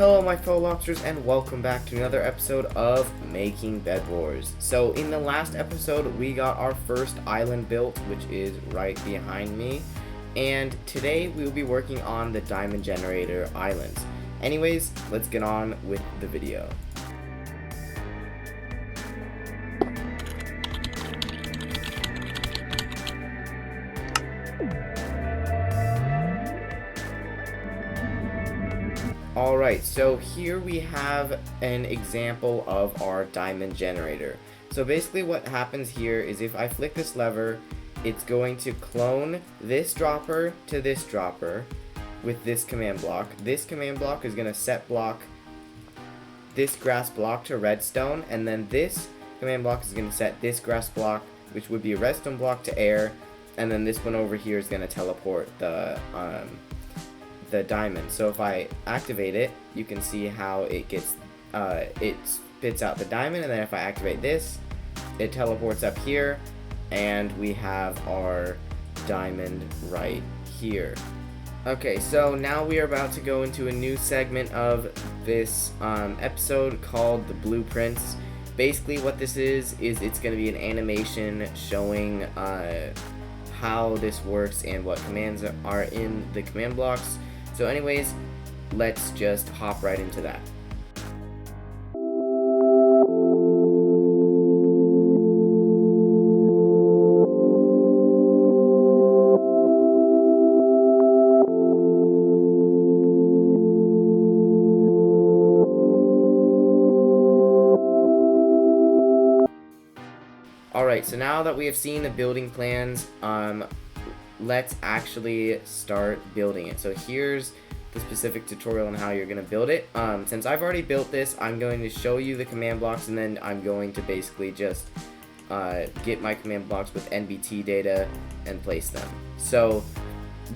Hello my fellow lobsters and welcome back to another episode of Making Bedwars. So in the last episode we got our first island built, which is right behind me, and today we will be working on the diamond generator islands. Anyways, let's get on with the video. Alright, so here we have an example of our diamond generator. So basically what happens here is if I flick this lever, it's going to clone this dropper to this dropper with this command block. This command block is going to set block this grass block to redstone, and then this command block is going to set this grass block, which would be a redstone block, to air, and then this one over here is going to teleport the diamond. So if I activate it, you can see how it gets it spits out the diamond, and then if I activate this, it teleports up here and we have our diamond right here. Okay, so now we are about to go into a new segment of this episode called the blueprints. Basically what this is it's going to be an animation showing how this works and what commands are in the command blocks. So anyways, let's just hop right into that. Alright, so now that we have seen the building plans, let's actually start building it. So here's the specific tutorial on how you're going to build it. Since I've already built this, I'm going to show you the command blocks, and then I'm going to basically just get my command blocks with NBT data and place them. So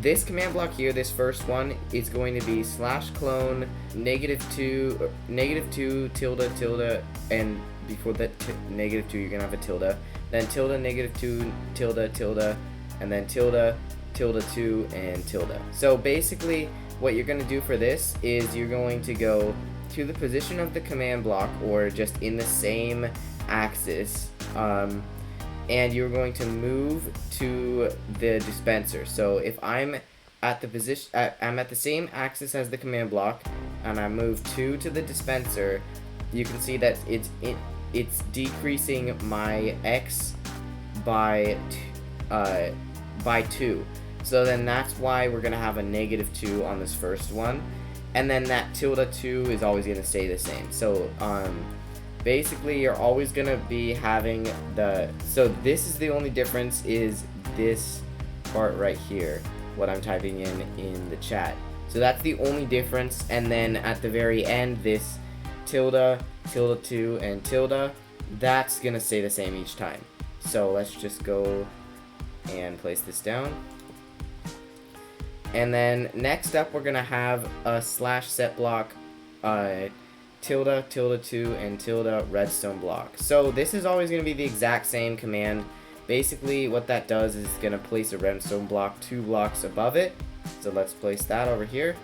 this command block here, this first one, is going to be /clone -2 tilde tilde, and before that -2 you're going to have a tilde, then tilde -2 tilde tilde, and then tilde, tilde 2, and tilde. So basically what you're going to do for this is you're going to go to the position of the command block, or just in the same axis, and you're going to move to the dispenser. So if I'm at the position, I'm at the same axis as the command block, and I move 2 to the dispenser, you can see that it's decreasing my X by 2. So then that's why we're gonna have a -2 on this first one, and then that tilde 2 is always gonna stay the same. So basically you're always gonna be having so this is the only difference, is this part right here, what I'm typing in the chat. So that's the only difference, and then at the very end, this tilde, tilde 2, and tilde, that's gonna stay the same each time. So let's just go and place this down. And then next up we're gonna have a /set block tilde, tilde 2, and tilde redstone block. So this is always gonna be the exact same command. Basically what that does is it's gonna place a redstone block 2 blocks above it. So let's place that over here.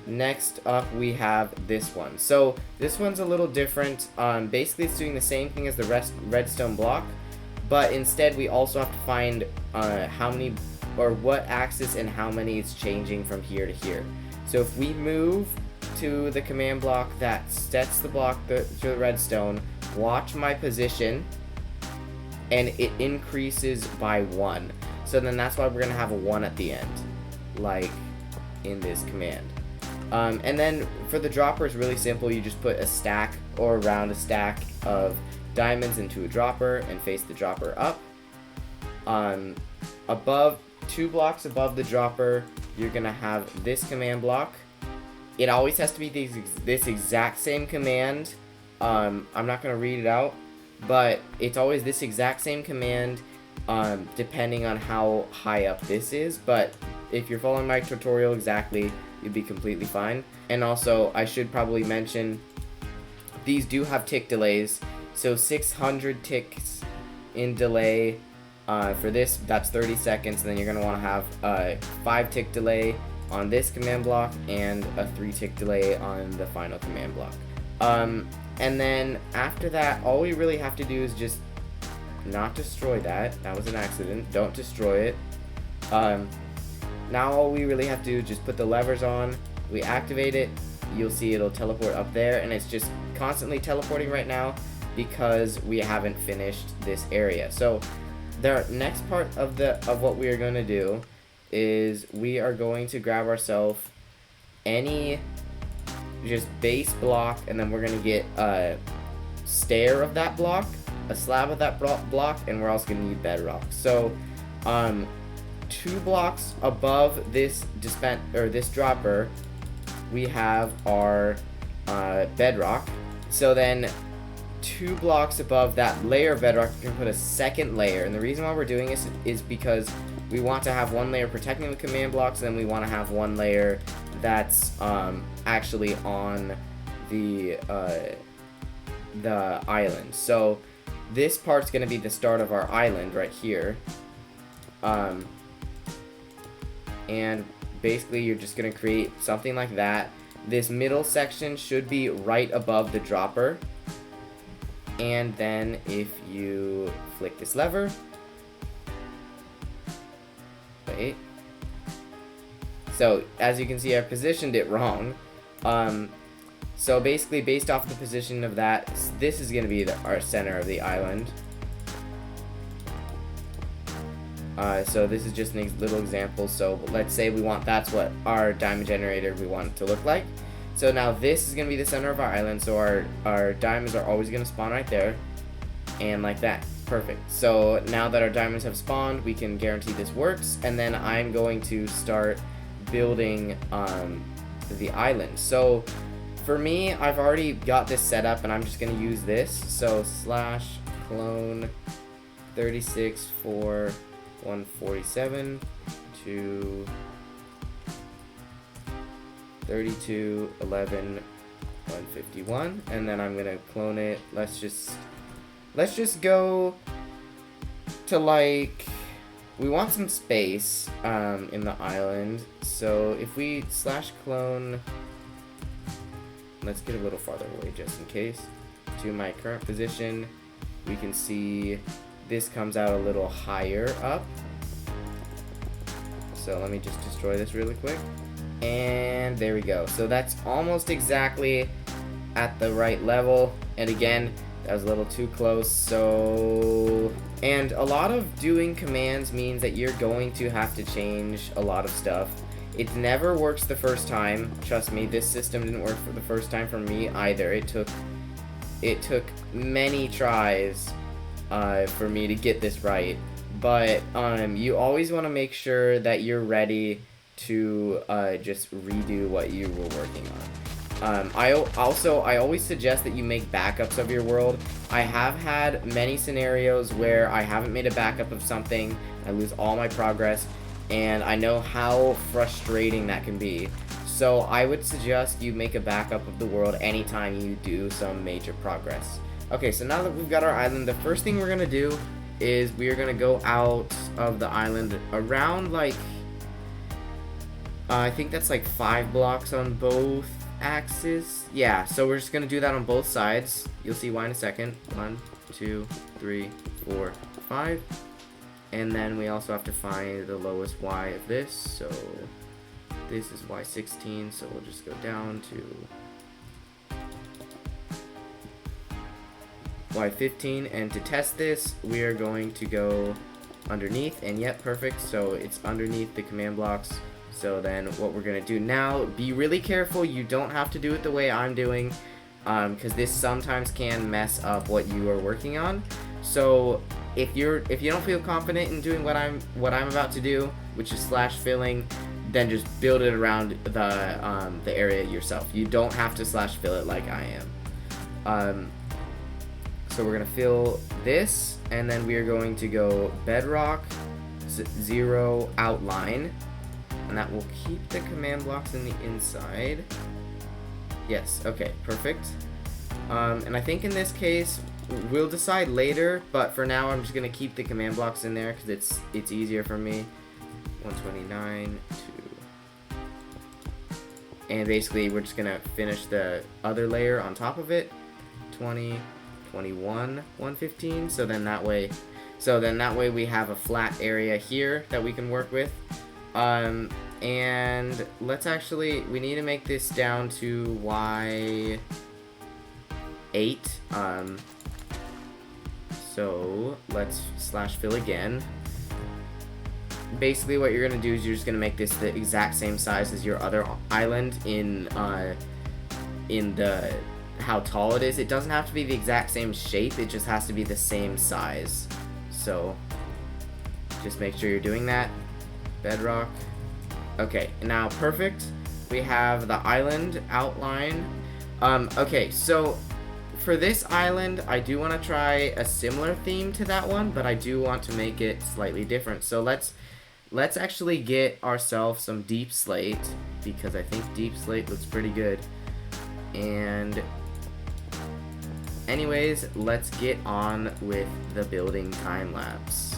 Next up we have this one. So this one's a little different. Basically it's doing the same thing as the redstone block, but instead we also have to find how many, or what axis and how many it's changing from here to here. So if we move to the command block that sets the block to the redstone, watch my position, and it increases by 1. So then that's why we're gonna have a 1 at the end, like in this command. And then for the dropper, it's really simple. You just put a stack, or around a stack, of diamonds into a dropper and face the dropper up. Above 2 blocks above the dropper, you're gonna have this command block. It always has to be this exact same command. I'm not gonna read it out, but it's always this exact same command, depending on how high up this is. But if you're following my tutorial exactly, you'd be completely fine. And also, I should probably mention, these do have tick delays. So 600 ticks in delay for this, that's 30 seconds. And then you're going to want to have 5 tick delay on this command block and a 3-tick delay on the final command block. And then after that, all we really have to do is just not destroy that. That was an accident. Don't destroy it. Now all we really have to do is just put the levers on. We activate it. You'll see it'll teleport up there, and it's just constantly teleporting right now because we haven't finished this area. So the next part of what we are going to do is we are going to grab ourselves any just base block, and then we're going to get a stair of that block, a slab of that block, and we're also going to need bedrock. So 2 blocks above this this dropper, we have our bedrock. So then 2 blocks above that layer of bedrock, you can put a second layer. And the reason why we're doing this is because we want to have 1 layer protecting the command blocks, and then we want to have 1 layer that's actually on the island. So this part's going to be the start of our island right here. And basically you're just going to create something like that. This middle section should be right above the dropper. And then if you flick this lever, wait. So as you can see, I positioned it wrong. So basically, based off the position of that, this is going to be our center of the island. So this is just a little example. So let's say we want, that's what our diamond generator we want it to look like. So now this is going to be the center of our island. So our diamonds are always going to spawn right there. And like that. Perfect. So now that our diamonds have spawned, we can guarantee this works. And then I'm going to start building the island. So for me, I've already got this set up, and I'm just going to use this. So / clone 36 for 147 to 32 11 151, and then I'm gonna clone it. Let's just go to, like, we want some space in the island. So if we / clone, let's get a little farther away just in case, to my current position, we can see this comes out a little higher up. So let me just destroy this really quick. And there we go. So that's almost exactly at the right level. And again, that was a little too close. So, and a lot of doing commands means that you're going to have to change a lot of stuff. It never works the first time. Trust me, this system didn't work for the first time for me either. It took many tries for me to get this right. But you always want to make sure that you're ready to just redo what you were working on. I always suggest that you make backups of your world. I have had many scenarios where I haven't made a backup of something, I lose all my progress, and I know how frustrating that can be. So I would suggest you make a backup of the world anytime you do some major progress. Okay, so now that we've got our island, the first thing we're going to do is we are going to go out of the island around, like, I think that's like 5 blocks on both axes. Yeah, so we're just going to do that on both sides. You'll see why in a second. 1, 2, 3, 4, 5. And then we also have to find the lowest Y of this. So this is Y16, so we'll just go down to Y15, and to test this, we are going to go underneath, and yep, perfect, so it's underneath the command blocks. So then what we're going to do now, be really careful, you don't have to do it the way I'm doing, because this sometimes can mess up what you are working on. So if you don't feel confident in doing what I'm about to do, which is /filling, then just build it around the area yourself. You don't have to /fill it like I am. So we're going to fill this, and then we are going to go bedrock 0 outline, and that will keep the command blocks in the inside. Yes, okay, perfect. And I think in this case, we'll decide later, but for now I'm just going to keep the command blocks in there because it's easier for me. 129 to and basically we're just gonna finish the other layer on top of it. 20, 21, 115. So then that way we have a flat area here that we can work with. And let's actually, we need to make this down to Y8. So let's slash fill again. Basically what you're gonna do is you're just gonna make this the exact same size as your other island in the how tall it is. It doesn't have to be the exact same shape, it just has to be the same size. So just make sure you're doing that. Bedrock. Okay, now perfect. We have the island outline. Okay, so for this island, I do want to try a similar theme to that one, but I do want to make it slightly different. So let's actually get ourselves some deep slate, because I think deep slate looks pretty good. And anyways, let's get on with the building time lapse.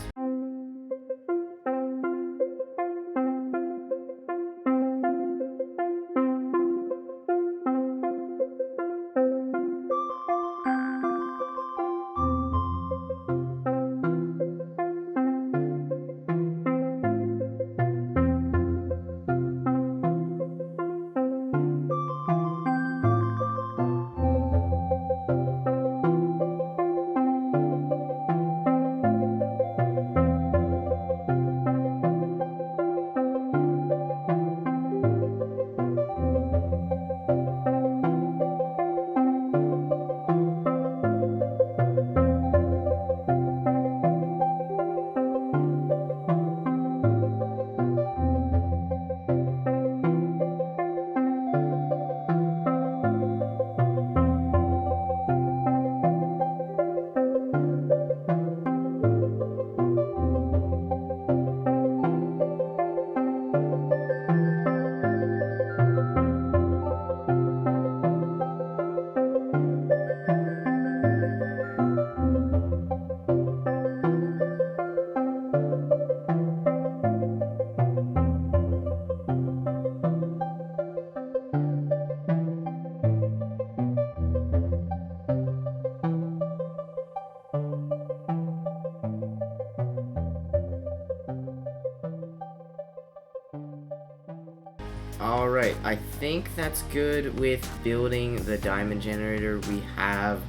Alright, I think that's good with building the diamond generator. We have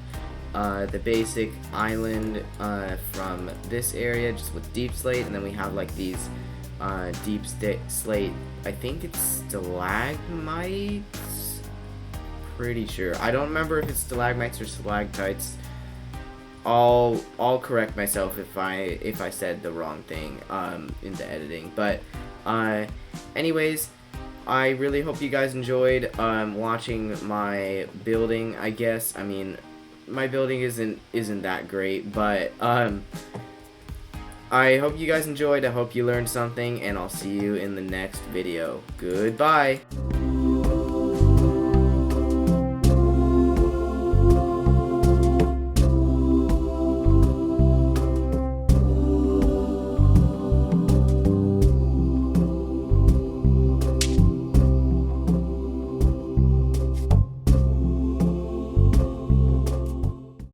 the basic island from this area just with deep slate, and then we have like these deep slate, I think it's stalagmites? Pretty sure. I don't remember if it's stalagmites or stalactites. I'll correct myself if I said the wrong thing in the editing. But anyways, I really hope you guys enjoyed watching my building, I guess. I mean, my building isn't that great, but I hope you guys enjoyed. I hope you learned something, and I'll see you in the next video. Goodbye!